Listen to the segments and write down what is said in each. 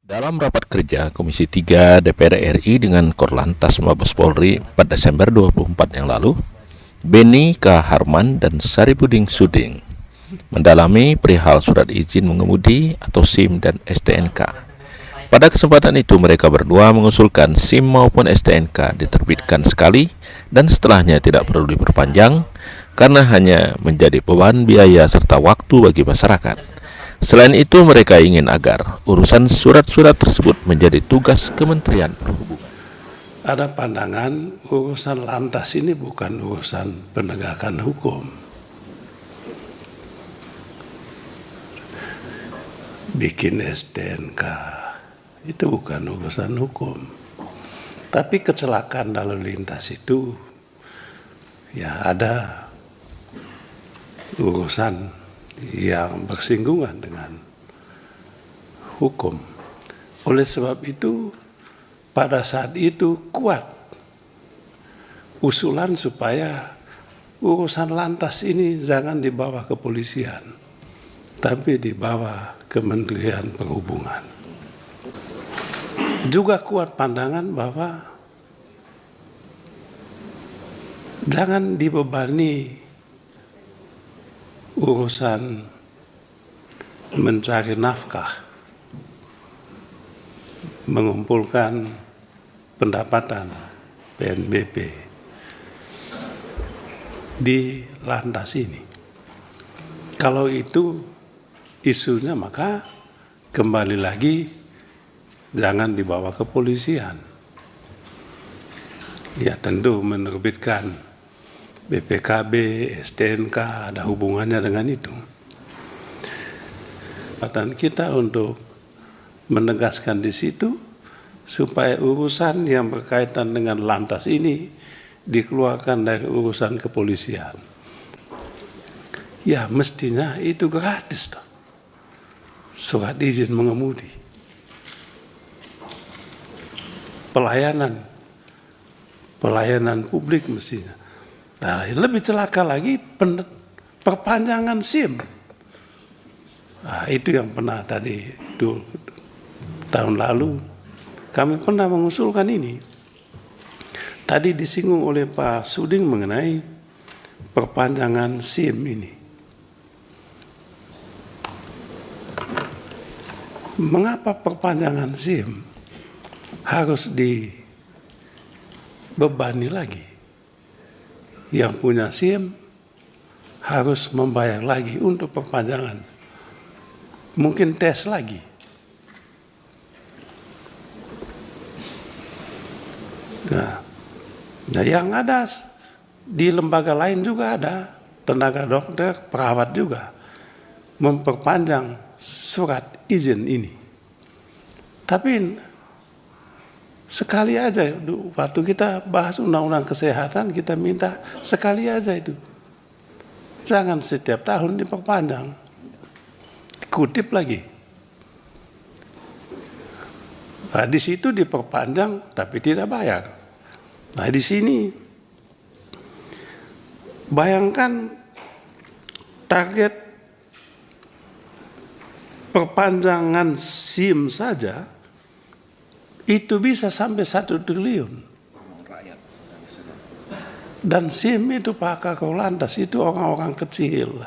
Dalam rapat kerja Komisi 3 DPR RI dengan Korlantas Mabes Polri pada Desember 24 yang lalu, Beni K. Harman dan Saripudin Suding mendalami perihal surat izin mengemudi atau SIM dan STNK. Pada kesempatan itu mereka berdua mengusulkan SIM maupun STNK diterbitkan sekali dan setelahnya tidak perlu diperpanjang karena hanya menjadi beban biaya serta waktu bagi masyarakat. Selain itu, mereka ingin agar urusan surat-surat tersebut menjadi tugas Kementerian Perhubungan. Ada pandangan urusan lantas ini bukan urusan penegakan hukum. Bikin STNK itu bukan urusan hukum. Tapi kecelakaan lalu lintas itu ya ada urusan yang bersinggungan dengan hukum. Oleh sebab itu, pada saat itu kuat usulan supaya urusan lantas ini jangan dibawa ke kepolisian, tapi dibawa Kementerian Perhubungan. Juga kuat pandangan bahwa jangan dibebani urusan mencari nafkah, mengumpulkan pendapatan PNBP di lantas ini. Kalau itu isunya, maka kembali lagi jangan dibawa ke kepolisian. Ya tentu menerbitkan BPKB, STNK ada hubungannya dengan itu. Dan kita untuk menegaskan di situ supaya urusan yang berkaitan dengan lantas ini dikeluarkan dari urusan kepolisian. Ya mestinya itu gratis dong. Surat izin mengemudi. Pelayanan publik mestinya. Nah, lebih celaka lagi perpanjangan SIM. Nah, itu yang pernah tadi tahun lalu kami pernah mengusulkan ini. Tadi disinggung oleh Pak Suding mengenai perpanjangan SIM ini. Mengapa perpanjangan SIM harus dibebani lagi? Yang punya SIM harus membayar lagi untuk perpanjangan. Mungkin tes lagi. Nah, yang ada di lembaga lain juga ada tenaga dokter, perawat juga memperpanjang surat izin ini. Tapi sekali aja, waktu kita bahas undang-undang kesehatan, kita minta sekali aja itu. Jangan setiap tahun diperpanjang. Kutip lagi. Nah, di situ diperpanjang tapi tidak bayar. Nah, di sini bayangkan target perpanjangan SIM saja itu bisa sampai 1 triliun. Dan SIM itu Pak Kakor Lantas itu orang-orang kecil.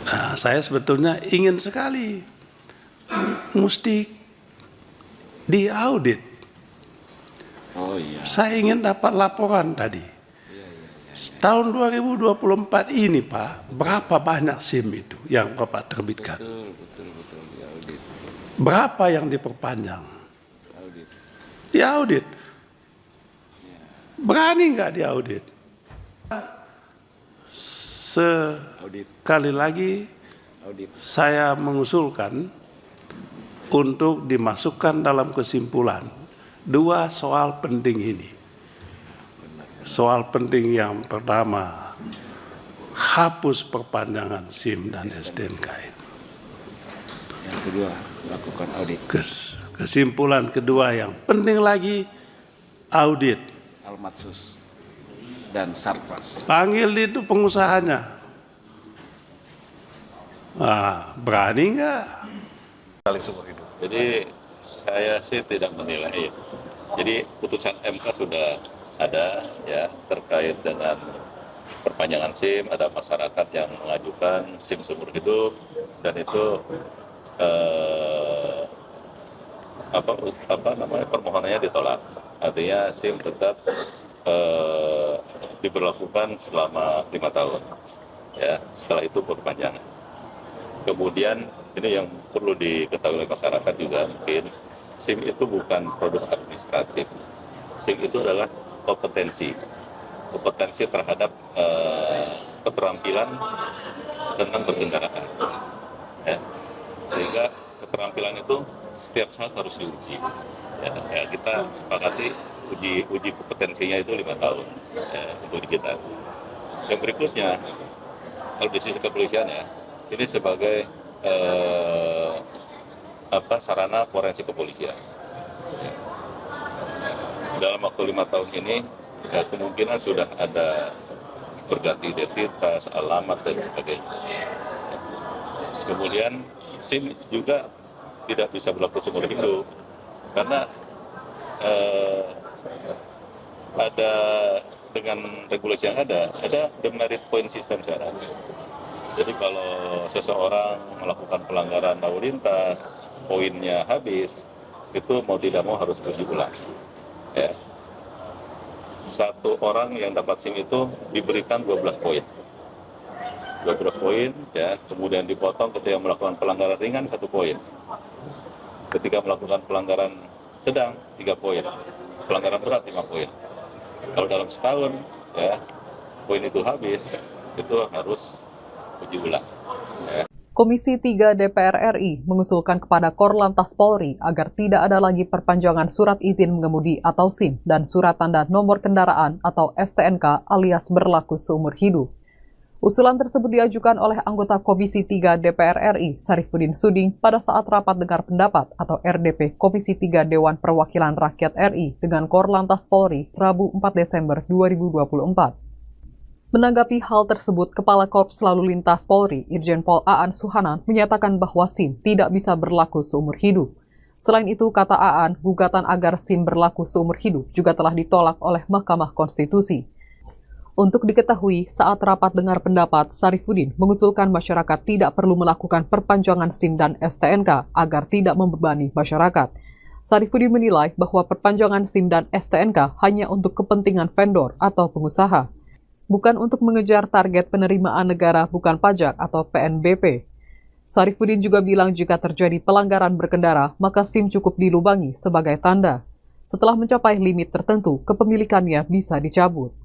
Nah, saya sebetulnya ingin sekali mesti diaudit. Oh, iya. Saya ingin dapat laporan tadi. Tahun 2024 ini Pak, berapa banyak SIM itu yang Bapak terbitkan? Betul. Berapa yang diperpanjang? Diaudit. Berani nggak diaudit? Sekali lagi saya mengusulkan untuk dimasukkan dalam kesimpulan 2 soal penting ini. Soal penting yang pertama, hapus perpanjangan SIM dan STNK. Yang kedua, lakukan audit. Kesimpulan kedua yang penting lagi, audit. Almatsus dan Sarpras. Panggil itu pengusahanya. Berani nggak? Kali seumur hidup. Jadi saya sih tidak menilai. Jadi putusan MK sudah ada ya terkait dengan perpanjangan SIM, ada masyarakat yang mengajukan SIM seumur hidup dan itu permohonannya ditolak. Artinya SIM tetap diberlakukan selama 5 tahun. Ya, setelah itu perpanjangan. Kemudian ini yang perlu diketahui oleh masyarakat juga mungkin SIM itu bukan produk administratif. SIM itu adalah kompetensi terhadap keterampilan tentang berkendaraan. Ya. Sehingga keterampilan itu setiap saat harus diuji. Ya, kita sepakati uji kompetensinya itu 5 tahun untuk kita. Yang berikutnya, kalau di sisi kepolisian ya, ini sebagai sarana forensik kepolisian. Ya. Dalam waktu 5 tahun ini ya, kemungkinan sudah ada berganti identitas, alamat dan sebagainya. Ya. Kemudian SIM juga tidak bisa berlaku seumur hidup karena ada dengan regulasi yang ada demerit point system sekarang. Jadi kalau seseorang melakukan pelanggaran lalu lintas, poinnya habis, itu mau tidak mau harus uji ulang. Ya. Satu orang yang dapat SIM itu diberikan 12 poin. 12 poin, ya, kemudian dipotong ketika melakukan pelanggaran ringan 1 poin. Ketika melakukan pelanggaran sedang 3 poin, pelanggaran berat 5 poin. Kalau dalam setahun, ya, poin itu habis, itu harus uji ulang. Ya. Komisi 3 DPR RI mengusulkan kepada Korlantas Polri agar tidak ada lagi perpanjangan surat izin mengemudi atau SIM dan surat tanda nomor kendaraan atau STNK alias berlaku seumur hidup. Usulan tersebut diajukan oleh anggota Komisi 3 DPR RI, Sarifudin Suding, pada saat rapat dengar pendapat atau RDP Komisi 3 Dewan Perwakilan Rakyat RI dengan Korlantas Polri, Rabu 4 Desember 2024. Menanggapi hal tersebut, Kepala Korps Lalu Lintas Polri, Irjen Pol Aan Suhanan, menyatakan bahwa SIM tidak bisa berlaku seumur hidup. Selain itu, kata Aan, gugatan agar SIM berlaku seumur hidup juga telah ditolak oleh Mahkamah Konstitusi. Untuk diketahui, saat rapat dengar pendapat, Sarifudin mengusulkan masyarakat tidak perlu melakukan perpanjangan SIM dan STNK agar tidak membebani masyarakat. Sarifudin menilai bahwa perpanjangan SIM dan STNK hanya untuk kepentingan vendor atau pengusaha, bukan untuk mengejar target penerimaan negara bukan pajak atau PNBP. Sarifudin juga bilang jika terjadi pelanggaran berkendara, maka SIM cukup dilubangi sebagai tanda. Setelah mencapai limit tertentu, kepemilikannya bisa dicabut.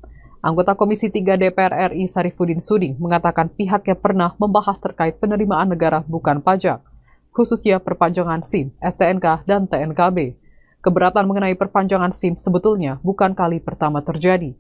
Anggota Komisi 3 DPR RI Sarifudin Suding mengatakan pihaknya pernah membahas terkait penerimaan negara bukan pajak, khususnya perpanjangan SIM, STNK, dan TNKB. Keberatan mengenai perpanjangan SIM sebetulnya bukan kali pertama terjadi.